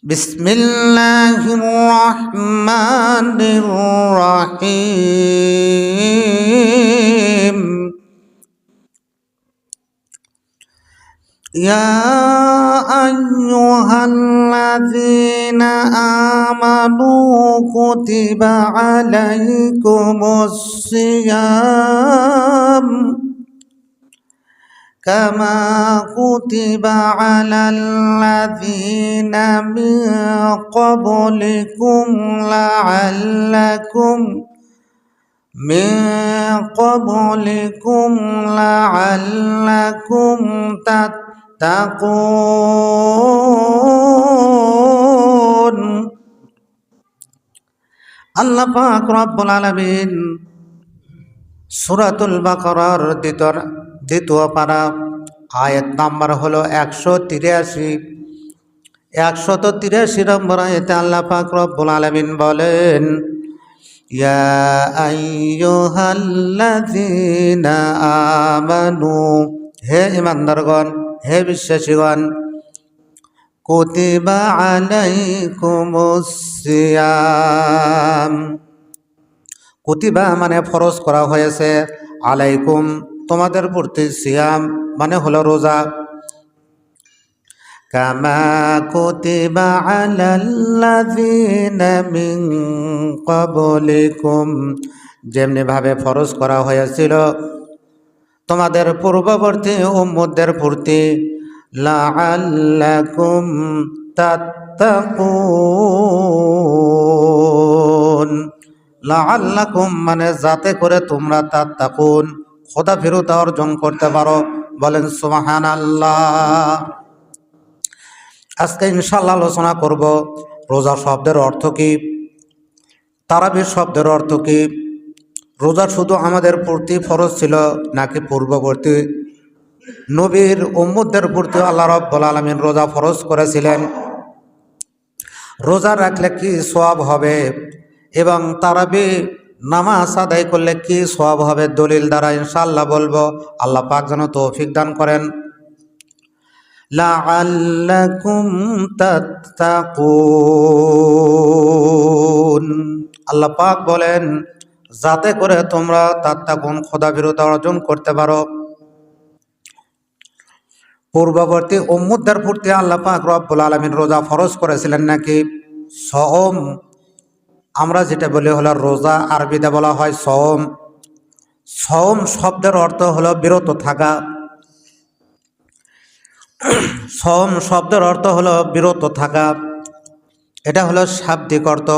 বিসমিল্লাহির রহমানির রহিম। ইয়া আইয়ুহাল্লাযীনা আমানু কুতিবা আলাইকুমুস সিয়াম কামা কুতিবা আলাল লাযীনা মিন ক্বাবলিকুম লাআল্লাকুম তাত্তাকুন। আল্লাহ পাক রব্বুল আলামিন সূরাতুল বাকারার দ্বিতীয় পারা আয়াত নাম্বার হলো 183। 183 নম্বর আয়াতে আল্লাহ পাক রব্বুল আলামিন বলেন, ইয়া আইয়ুহাল্লাযীনা আমানু, হে ঈমানদারগণ, হে বিশ্বাসীগণ, কুতিবা আলাইকুমুস সিয়াম, কুতিবা মানে ফরজ করা হয়েছে, আলাইকুম তোমাদের প্রতি, সিয়াম মানে হলো রোজা, কামা কুতিবা আলাল্লাযীনা মিন ক্বাবলিকুম, যেমনি ভাবে ফরজ করা হয়েছিল তোমাদের পূর্ববর্তী উম্মতদের প্রতি, লাআল্লাকুম তাত্তাকুন। লাআল্লাকুম মানে যাতে করে তোমরা তাত্তাকুন খোদা ফেরত অর্জন করতে পারো। বলেন সুবহানাল্লাহ। আজকে ইনশাআল্লাহ আলোচনা করব রোজা শব্দের অর্থ কি, তারাবি শব্দের অর্থ কি, রোজা শুধু আমাদের প্রতি ফরজ ছিল নাকি পূর্ববর্তী নবীর উম্মতদের প্রতি আল্লাহ রাব্বুল আলামিন রোজা ফরজ করেছিলেন, রোজা রাখলে কি সওয়াব হবে এবং তারাবি নামাজ আদায় করলে কি সওয়াব হবে, দলিল দ্বারা ইনশাআল্লাহ বলবো। আল্লাহ পাক যেন তৌফিক দান করেন। লাআল্লাকুম তাত্তাকুন, আল্লাহ পাক বলেন যাতে করে তোমরা তাত্তাকুন খোদাভীরুতা অর্জন করতে পারো। পূর্ববর্তী উম্মতদের প্রতি আল্লাহ পাক রব্বুল আলামিন রোজা ফরজ করেছিলেন নাকি সওম, আমরা যেটা বলি হলো রোজা, আরবিতে বলা হয় সওম। সওম শব্দের অর্থ হলো বিরত থাকা। সওম শব্দের অর্থ হলো বিরত থাকা, এটা হলো শাব্দিক অর্থ।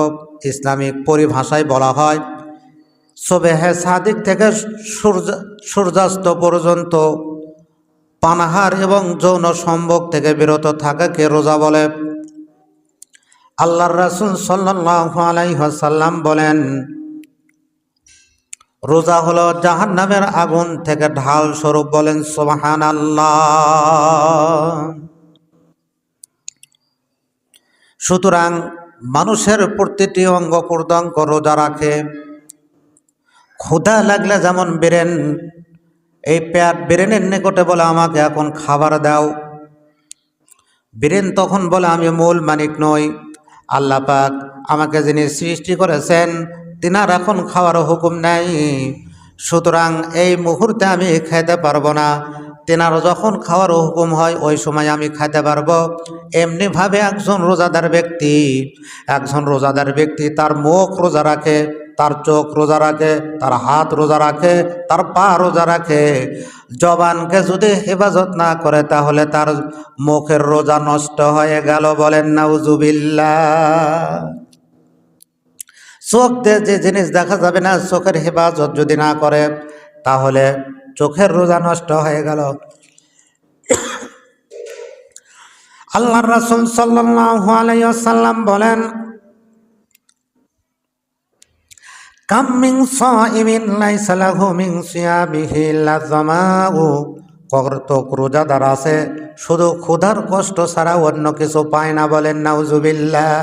ইসলামিক পরিভাষায় বলা হয় সুবহে সাদিক থেকে সূর্যাস্ত পর্যন্ত পানাহার এবং যৌন সম্ভোগ থেকে বিরত থাকাকে রোজা বলে। আল্লাহর রাসূল সাল্লাল্লাহু আলাইহি ওয়াসাল্লাম বলেন, রোজা হলো জাহান্নামের আগুন থেকে ঢাল স্বরূপ। বলেন সুবহানাল্লাহ। সুতরাং মানুষের প্রতিটি অঙ্গ প্রত্যঙ্গ রোজা রাখে। ক্ষুধা লাগলে যেমন ব্রেন, এই পেট ব্রেনের নিকটে বলে আমাকে এখন খাবার দাও, ব্রেন তখন বলে আমি মূল মালিক নই, আল্লাহ পাক আমাকে যিনি সৃষ্টি করেছেন তিনার এখন খাওয়ার হুকুম নাই, সুতরাং এই মুহূর্তে আমি খাইতে পারবো না, তেনার যখন খাওয়ার হুকুম হয় ওই সময় আমি খাইতে পারবো। এমনিভাবে একজন রোজাদার ব্যক্তি তার মুখ রোজা রাখে, তার চোখ রোজা রাখে, তার হাত রোজা রাখে, তার পা রোজা রাখে। জবানকে যদি হেফাজত না করে তাহলে তার মুখের রোজা নষ্ট হয়ে গেল। বলেন নাউজুবিল্লাহ। চোখ দিয়ে যে জিনিস দেখা যাবে না, চোখের হেফাজত যদি না করে তাহলে চোখের রোজা নষ্ট হয়ে গেল। আল্লাহর রাসূল সাল্লাল্লাহু আলাইহি ওয়াসাল্লাম বলেন, কাম মিন সাইমিন লাইসা লাহু মিন সিয়ামিহি ইল্লা যামাউ, কতক রোজাদার আছে শুধু ক্ষুধার কষ্ট ছাড়া অন্য কিছু পায় না। বলেন নাউজুবিল্লাহ।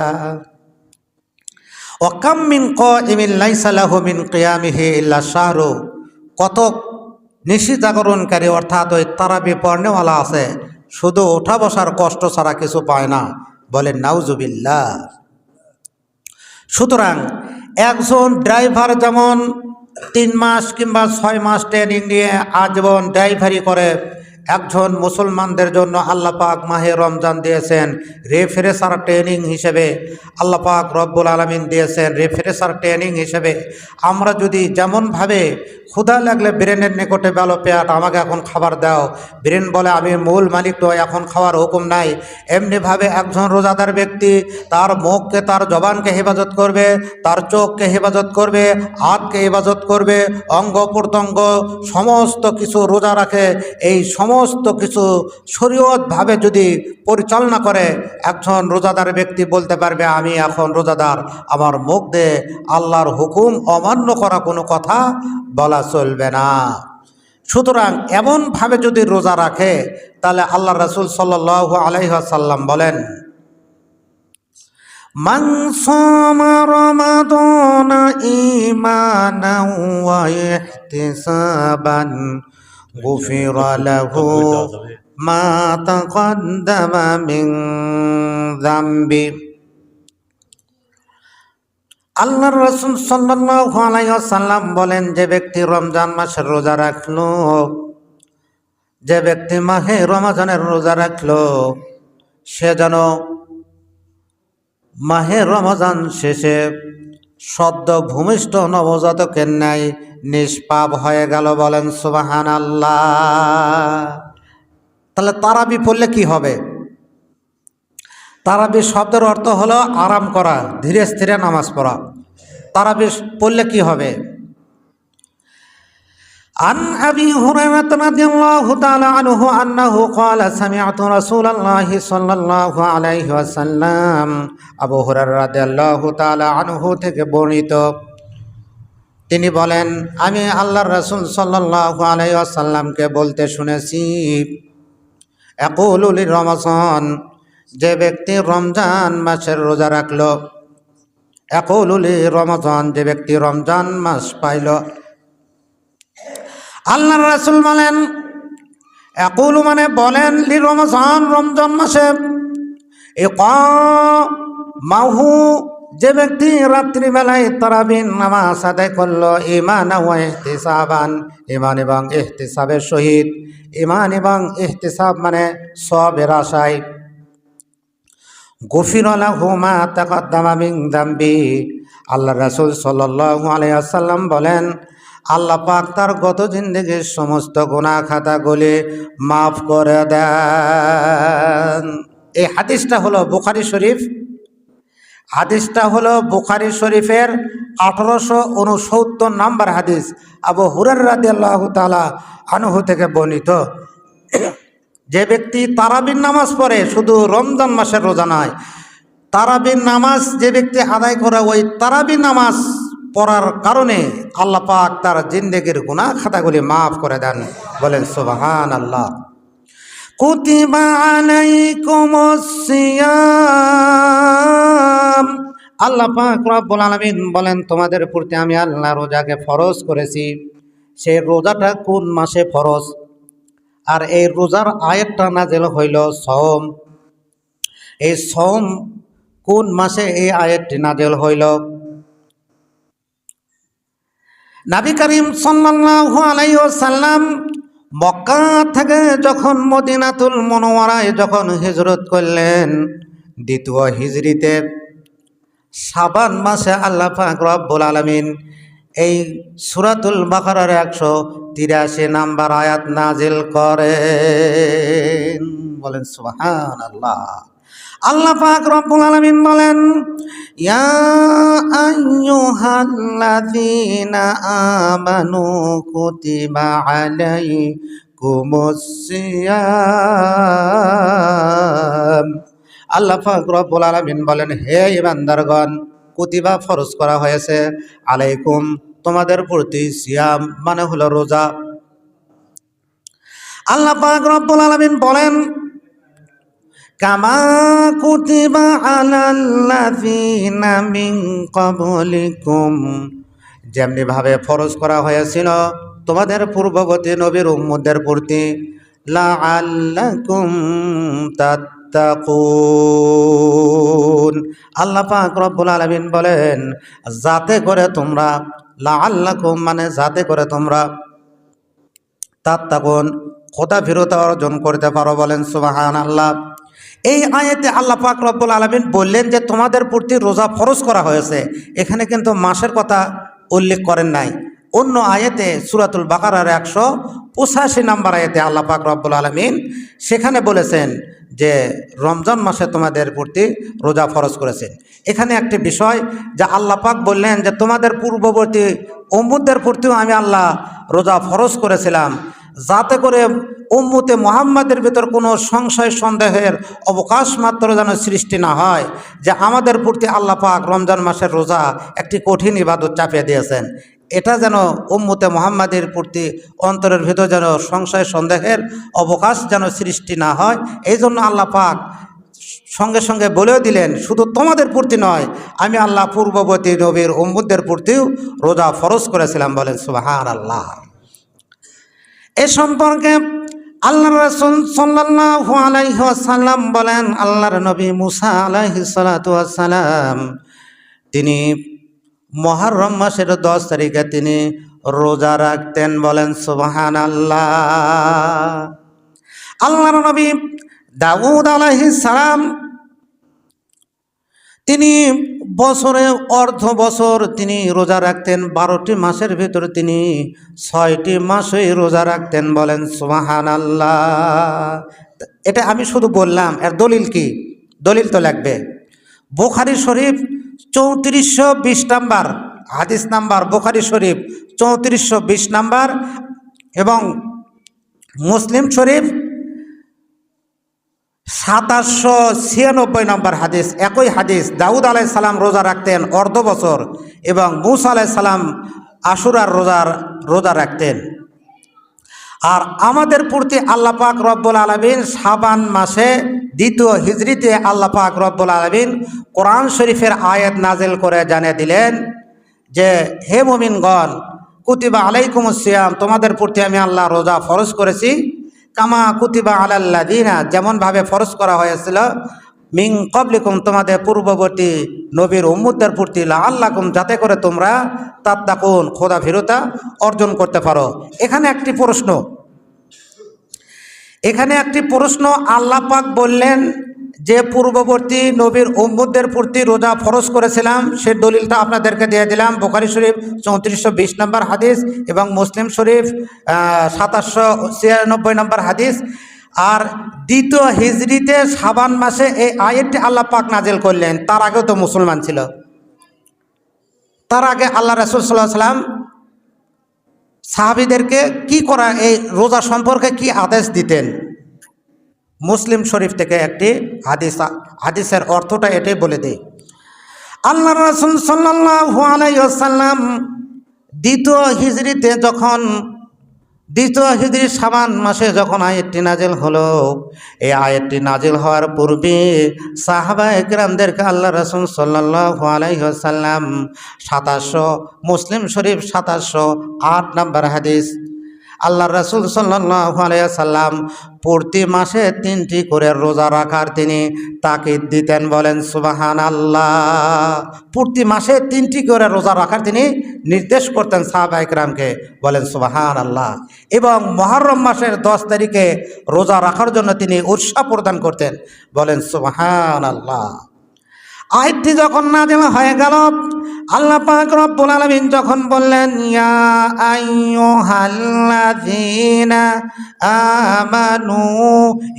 ওয়া কাম মিন কাইমিন লাইসা লাহু মিন কিয়ামিহি ইল্লা শাহরু, কতক নিশি জাগরণকারী অর্থাৎ ওই তারাবি পড়নেওয়ালা আছে শুধু ওঠা বসার কষ্ট ছাড়া কিছু পায় না। বলেন নাউজুবিল্লাহ। সুতরাং একজন ড্রাইভার যেমন 3 মাস কিংবা 6 মাস ট্রেনিং নিয়ে আজীবন ড্রাইভারি করে, একজন মুসলমানদের জন্য আল্লাহ পাক মাহে রমজান দিয়েছেন রেফ্রেশার ট্রেনিং হিসেবে। আল্লাহ পাক রব্বুল আলামিন দিয়েছেন রেফ্রেশার ট্রেনিং হিসেবে। আমরা যদি যেমনভাবে ক্ষুধা লাগলে ব্রেনের নিকটে বলো পেট আমাকে এখন খাবার দাও, ব্রেন বলে আমি মূল মালিক তো এখন খাওয়ার হুকুম নাই, এমনিভাবে একজন রোজাদার ব্যক্তি তার মুখকে, তার জবানকে হেফাজত করবে, তার চোখকে হেফাজত করবে, হাতকে হেফাজত করবে, অঙ্গ প্রত্যঙ্গ সমস্ত কিছু রোজা রাখে। এই সমস্ত কিছু শরীয়তভাবে যদি পরিচালনা করে একজন রোজাদার ব্যক্তি বলতে পারবে আমি এখন রোজাদার, আমার মুখ দিয়ে আল্লাহর হুকুম অমান্য করা কোনো কথা বলা চলবে না। সুতরাং এমনভাবে যদি রোজা রাখে তাহলে আল্লাহ রাসূল সাল্লাল্লাহু আলাইহি ওয়াসাল্লাম বলেন মান সামা রমাদানা ঈমানান ওয়া ইহতিসাবান গুফিরা লাহু মা তাকদ্দামা মিন যামবি। আল্লাহর রাসূল সাল্লাল্লাহু আলাইহি ওয়াসাল্লাম বলেন যে ব্যক্তি রমজান মাসের রোজা রাখলো, যে ব্যক্তি মাহে রমজানের রোজা রাখলো, সে যেন মাহে রমজান শেষে সদ্য ভূমিষ্ঠ নবজাতকের ন্যায় নিষ্পাপ হয়ে গেল। বলেন সুবহানাল্লাহ। তাহলে তারাবি পড়লে কি হবে? তারাবি শব্দের অর্থ হলো আরাম করা, ধীরে স্থিরে নামাজ পড়া। তারাবি পড়লে কি হবে? عن أبي هريرة رضي الله تعالى عنه أنه قال سمعت رسول الله صلى الله عليه وسلم আবু হুরায়রা রাদিয়াল্লাহু তাআলা আনহু থেকে বর্ণিত, তিনি বলেন আমি আল্লাহর রাসূল সাল্লাল্লাহু আলাইহি ওয়াসাল্লামকে বলতে শুনেছি ইয়াকুলু লিরমাযান, যে ব্যক্তি রমজান মাসের রোজা রাখলো, ইয়াকুলু লিরমাযান, যে ব্যক্তি রমজান মাস পাইল। আল্লাহর রাসূল বলেন ইয়াকুলু মানে বলেন লিরমাযান, রমজান মাসে ইকামাহু, যে ব্যক্তি রাত্রিবেলায় তারাবির নামাজ আদায় করলো, ঈমান ওয়া ইহতিসাবান, ঈমান এবং ইহতিসাবের সহিত। ঈমান এবং ইহতিসাব মানে সওয়াবের আশায়। গুফিরা লাহু মা তাকদ্দামা মিন যামবি, আল্লাহর রাসূল সাল্লাল্লাহু আলাইহি ওয়াসাল্লাম বলেন আল্লাহ পাক তার গত জিন্দেগির সমস্ত গুনাহ খাতাগুলি মাফ করে দেন। এই হাদিসটা হলো বুখারী শরীফ, হাদিসটা হলো বুখারী শরীফের 1869 নম্বর হাদিস, আবু হুরায়রা রাদিয়াল্লাহু তাআলা আনহু থেকে বর্ণিত। যে ব্যক্তি তারাবির নামাজ পড়ে, শুধু রমজান মাসের রোজা নয়, তারাবির নামাজ যে ব্যক্তি আদায় করে, ওই তারাবির নামাজ পড়ার কারণে আল্লাহ পাক তার জিন্দেগির গুনাহ খাতাগুলি মাফ করে দেন। বলেন সুবহানাল্লাহ। কুতিবা আলাইকুমুস সিয়াম, আল্লাহ পাক রব্বুল আলামিন বলেন তোমাদের প্রতি আমি আল্লাহ রোজাকে ফরজ করেছি। সেই রোজাটা কোন মাসে ফরজ? আর এই রোজার আয়াতটা নাযিল হইল সওম। এই সওম কোন মাসে এই আয়াতটি নাযিল হইল? নবী করিম সাল্লাল্লাহু আলাইহি ওয়াসাল্লাম মক্কা থেকে যখন মদিনাতুল মুনাওয়ারায় যখন হিজরত করলেন, দ্বিতীয় হিজরিতে শাবান মাসে আল্লাহ পাক রব্বুল আলামিন এই সূরাতুল বাকারার 183 নম্বর আয়াত নাজিল করেন। বলেন সুবহানাল্লাহ। আল্লাহ পাক রব্বুল আলামিন বলেন ইয়া আইয়ুহাল্লাযীনা আমানু কুতিবা আলাইকুমুস সিয়াম, আল্লাহ পাক রব্বুল আলামিন বলেন হে ইমানদারগণ, কুতিবা ফরজ করা হয়েছে, আলাইকুম তোমাদের প্রতি, সিয়াম মানে হলো রোজা। আল্লাহ পাক রব্বুল আলামিন বলেন কামা কুতিবা আলাল্লাযীনা মিন ক্বাবলিকুম, যেমনি ভাবে ফরজ করা হয়েছিল তোমাদের পূর্ববর্তী নবীর উম্মতদের প্রতি, লাআল্লাকুম তাত্তাকুন। আল্লাহ পাক রব্বুল আলামিন বলেন যাতে করে তোমরা, লাআল্লাকুম মানে যাতে করে তোমরা, তাত্তাকুন খোদাভীরতা অর্জন করতে পারো। বলেন সুবহানাল্লাহ। এই আয়াতে আল্লাহ পাক রব্বুল আলামিন বললেন যে তোমাদের প্রতি রোজা ফরজ করা হয়েছে। এখানে কিন্তু মাসের কথা উল্লেখ করেন নাই। অন্য আয়াতে সূরাতুল বাকারার 185 নম্বর আয়াতে আল্লাহ পাক রব্বুল আলামিন সেখানে বলেছেন যে রমজান মাসে তোমাদের প্রতি রোজা ফরজ করেছেন। এখানে একটি বিষয় যে আল্লাহ পাক বললেন যে তোমাদের পূর্ববর্তী উম্মতদের প্রতিও আমি আল্লাহ রোজা ফরজ করেছিলাম, যাতে করে উম্মতে মুহাম্মাদের ভিতর কোনো সংশয় সন্দেহের অবকাশ মাত্র যেন সৃষ্টি না হয় যে আমাদের প্রতি আল্লাহ পাক রমজান মাসের রোজা একটি কঠিন ইবাদত চাপিয়ে দিয়েছেন। এটা যেন উম্মতে মুহাম্মাদের প্রতি অন্তরের ভিতর যেন সংশয় সন্দেহের অবকাশ যেন সৃষ্টি না হয়, এই জন্য আল্লাহ পাক সঙ্গে সঙ্গে বলেও দিলেন শুধু তোমাদের প্রতি নয়, আমি আল্লাহ পূর্ববর্তী নবীর উম্মতদের প্রতিও রোজা ফরজ করেছিলাম। বলেন সুবহানাল্লাহ। এ সম্পর্কে আল্লাহর রাসূল সাল্লাল্লাহু আলাইহি ওয়াসাল্লাম বলেন, আল্লাহর নবী মুসা আলাইহিস সালাতু ওয়াস সালাম তিনি মুহররম মাসের 10 তারিখে তিনি রোজা রাখতেন। বলেন সুবহানাল্লাহ। আল্লাহর নবী দাউদ আলাইহিস সালাম তিনি বছরে অর্ধ বছর তিনি রোজা রাখতেন। 12টি মাসের ভিতরে তিনি 6টি মাসই রোজা রাখতেন। বলেন সুবহানাল্লাহ। এটা আমি শুধু বললাম, এর দলিল কি? দলিল তো লাগবে। বুখারী শরীফ 3420 নাম্বার হাদিস নাম্বার, বুখারী শরীফ 3420 নাম্বার এবং মুসলিম শরীফ 2796 নম্বর হাদিস। একই হাদিস, দাউদ আলাইহিস সালাম রোজা রাখতেন অর্ধ বছর এবং মূসা আলাইহিস সালাম আশুরার রোজা রাখতেন। আর আমাদের প্রতি আল্লাহ পাক রব্বুল আলামিন শাবান মাসে 2য় হিজরিতে আল্লাহ পাক রব্বুল আলামিন কোরআন শরীফের আয়াত নাজিল করে জানিয়ে দিলেন যে হে মুমিনগণ, কুতিবা আলাইকুমুস সিয়াম, তোমাদের প্রতি আমি আল্লাহ রোজা ফরজ করেছি, কামা কুতিবা আলাল্লাযিনা, যেমনভাবে ফরজ করা হয়েছিল মিন ক্বাবলিকুম, তোমাদের পূর্ববর্তী নবীর উম্মতদের প্রতি, লাআল্লাকুম, যাতে করে তোমরা তাত্তাকুন খোদাভীরতা অর্জন করতে পারো। এখানে একটি প্রশ্ন আল্লাহ পাক বললেন যে পূর্ববর্তী নবীর উম্মতদের প্রতি রোজা ফরজ করেছিলাম, সে দলিলটা আপনাদেরকে দিয়ে দিলাম। বুখারী শরীফ 3420 নম্বর হাদিস এবং মুসলিম শরীফ 2796 নম্বর হাদিস। আর 2য় হিজরিতে শাবান মাসে এই আয়াতটি আল্লাহ পাক নাজিল করলেন। তার আগেও তো মুসলমান ছিল। তার আগে আল্লাহ রাসূল সাল্লাল্লাহু আলাইহি ওয়াসাল্লাম সাহাবীদেরকে কি করা, এই রোজা সম্পর্কে কি আদেশ দিতেন? মুসলিম শরীফ থেকে একটি হাদিসের অর্থটা এটাই বলে দেয়। আল্লাহ রাসূল সাল্লাল্লাহু আলাইহি ওয়াসাল্লাম 2য় হিজরিতে যখন 2য় হিজরি শাবান মাসে যখন আয়াতটি নাজিল হলো, এই আয়াতটি নাজিল হওয়ার পূর্বে সাহাবায়ে কেরামদেরকে আল্লাহ রাসূল সাল্লাল্লাহু আলাইহি ওয়াসাল্লাম 2700, মুসলিম শরীফ 2708 নম্বর হাদিস, আল্লাহ রাসূল সাল্লাল্লাহু আলাইহি ওয়াসাল্লাম প্রতি মাসে 3টি করে রোজা রাখার তিনি তাকিদ দিতেন। বলেন সুবহানাল্লাহ। প্রতি মাসে 3টি করে রোজা রাখার তিনি নির্দেশ করতেন সাহাবায়ে কেরামকে। বলেন সুবহানাল্লাহ। এবং মুহররম মাসের 10 তারিখে রোজা রাখার জন্য তিনি উৎসাহ প্রদান করতেন। বলেন সুবহানাল্লাহ। আয়াতটি যখন নাযিল হয়ে গেল, আল্লাহ পাক রব্বুল আলামিন যখন বললেন ইয়া আইয়ুহাল্লাযীনা আমানু,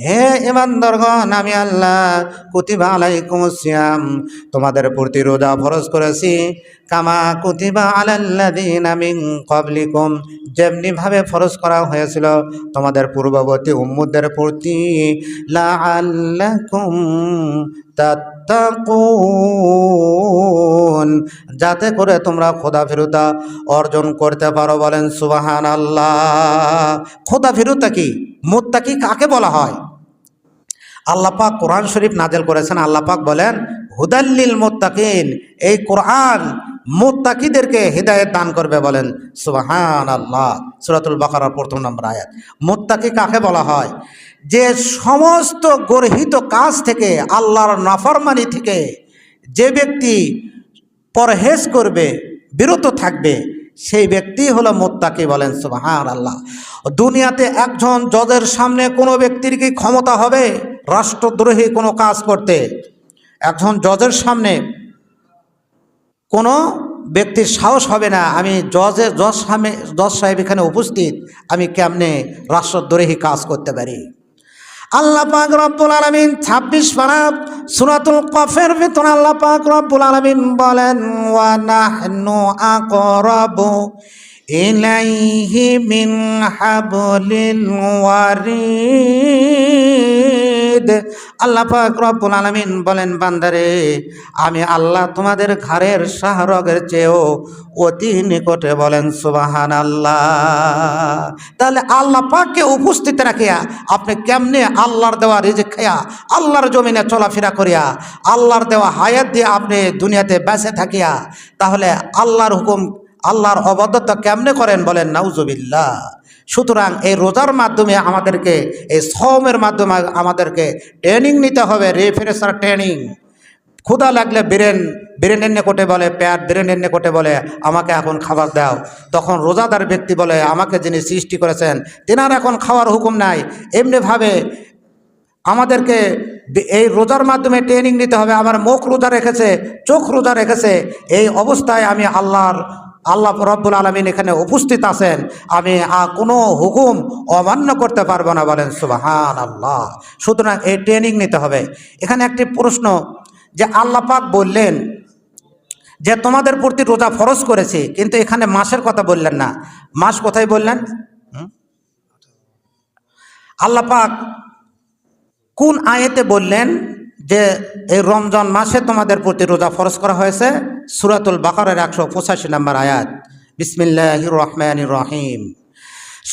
হে ঈমানদারগণ, আমি আল্লাহ কুতিবা আলাইকুমুস সিয়াম, তোমাদের প্রতি রোজা ফরজ করেছি, কামা কুতিবা আলাল্লাযীনা মিন ক্বাবলিকুম, যেমনিভাবে ফরজ করা হয়েছিল তোমাদের পূর্ববর্তী উম্মতদের প্রতি, লাআল্লাকুম তাত্তাকুন, যাতে করে তোমরা খোদাভীরতা অর্জন করতে পারো। বলেন সুবহানাল্লাহ। খোদাভীরতা কি? মুত্তাকি কাকে বলা হয়? আল্লাহ পাক কোরআন শরীফ নাজিল করেছেন। আল্লাহ পাক বলেন হুদাল্লিল মুত্তাকিন, এই কোরআন মুত্তাকিদেরকে হিদায়াত দান করবে। বলেন সুবহানাল্লাহ। সূরাতুল বাকারার 1 নম্বর আয়াত। মুত্তাকি কাকে বলা হয়? যে সমস্ত গর্হিত কাজ থেকে, আল্লাহর নাফরমানি থেকে যে ব্যক্তি পরহেজ করবে, বিরত থাকবে, সেই ব্যক্তি হলো মুত্তাকি। বলেন সুবহানাল্লাহ। দুনিয়াতে একজন জজের সামনে কোনো ব্যক্তির কি ক্ষমতা হবে রাষ্ট্রদ্রোহী কোনো কাজ করতে? একজন জজের সামনে কোনো ব্যক্তির সাহস হবে না, আমি জজ সাহেব এখানে উপস্থিত, আমি কেমনে রাষ্ট্রদ্রোহী কাজ করতে পারি? আল্লাহ পাক রব্বুল আলামিন 26 পারা সূরাতুল কফের ভিতর আল্লাহ পাক রব্বুল আলামিন বলেন, ওয়া নাহনু আকরাবু ইলাইহি মিন হাবলিল ওয়ারিদ। আল্লাহ পাক রব্বুল আলামিন বলেন, বান্দারে আমি আল্লাহ তোমাদের ঘাড়ের শাহরগের চেয়েও অতি নিকটে। বলেন সুবহানাল্লাহ। তাহলে আল্লাহ পাককে উপস্থিত রাখিয়া আপনি কেমনে আল্লাহর দেওয়া রিজিক খাইয়া, আল্লাহর জমিনে চলাফেরা করিয়া, আল্লাহর দেওয়া হায়াত দিয়ে আপনি দুনিয়াতে বেঁচে থাকিয়া তাহলে আল্লাহর হুকুম, আল্লাহর অবাদত কেমনে করেন? বলেন নাউজুবিল্লাহ। সুতরাং এই রোজার মাধ্যমে আমাদেরকে, এই সওমের মাধ্যমে আমাদেরকে ট্রেনিং নিতে হবে, রেফ্রেশার ট্রেনিং। ক্ষুধা লাগলে ব্রেনের নিকটে বলে, পেট ব্রেনের নিকটে বলে আমাকে এখন খাবার দাও। তখন রোজাদার ব্যক্তি বলে, আমাকে যিনি সৃষ্টি করেছেন তেনার এখন খাওয়ার হুকুম নাই। এমনিভাবে আমাদেরকে এই রোজার মাধ্যমে ট্রেনিং নিতে হবে। আমার মুখ রোজা রেখেছে, চোখ রোজা রেখেছে, এই অবস্থায় আমি আল্লাহ রব্বুল আলামিন এখানে উপস্থিত আছেন, আমি কোনো হুকুম অমান্য করতে পারবো না। বলেন সুবহানাল্লাহ। সুতরাং এই ট্রেনিং নিতে হবে। এখানে একটি প্রশ্ন, যে আল্লাহ পাক বললেন যে তোমাদের প্রতি রোজা ফরজ করেছি, কিন্তু এখানে মাসের কথা বললেন না। মাস কোথায় বললেন? আল্লাহ পাক কোন আয়াতে বললেন যে এই রমজান মাসে তোমাদের প্রতি রোজা ফরজ করা হয়েছে? সূরাতুল বাকারার 185 নম্বর আয়াত। বিসমিল্লাহির রহমানির রহিম।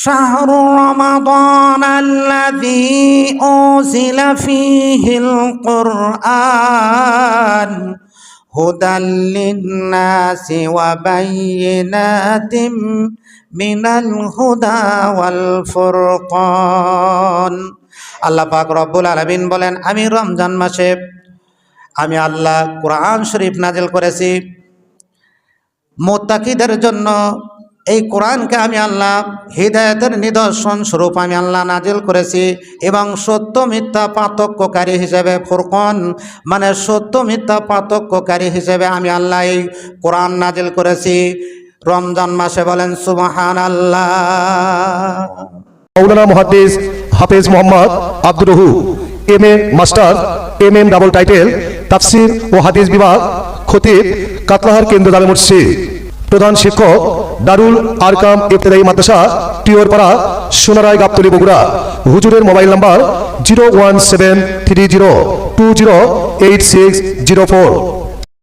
শাহরু রমাদান আল্লাযী উনজিলা ফীহিল কুরআন হুদাল লিন-নাসি ওয়া বায়িনাতিম মিনাল হুদা ওয়াল ফুরকান। আল্লাহ পাক রব্বুল আলামিন বলেন, আমি রমজান মাসে আমি আল্লাহ কোরআন শরীফ নাজিল করেছি মুত্তাকিদের জন্য। এই কোরআনকে আমি আল্লাহ হিদায়াতের নিদর্শন স্বরূপ আমি আল্লাহ নাজিল করেছি, এবং সত্য মিথ্যা পার্থক্যকারী হিসেবে, ফুরকান মানে সত্য মিথ্যা পার্থক্যকারী হিসেবে আমি আল্লাহ এই কোরআন নাজিল করেছি রমজান মাসে। বলেন সুবহানাল্লাহ। মৌলানা মুহাদ্দিস হাফেজ মোহাম্মদ আব্দুর রহু, MA. Master, MM double title, তাফসির ও হাদিস বিভাগ, খতিব, কাতলাহার কেন্দ্র জামে মসজিদ। প্রধান শিক্ষক দারুল আরকাম ইবতেদায়ী মাদ্রাসা, টিওরপাড়া, সোনারায় গাবতলী, বগুড়া। হুজুরের মোবাইল নাম্বার 01730208604।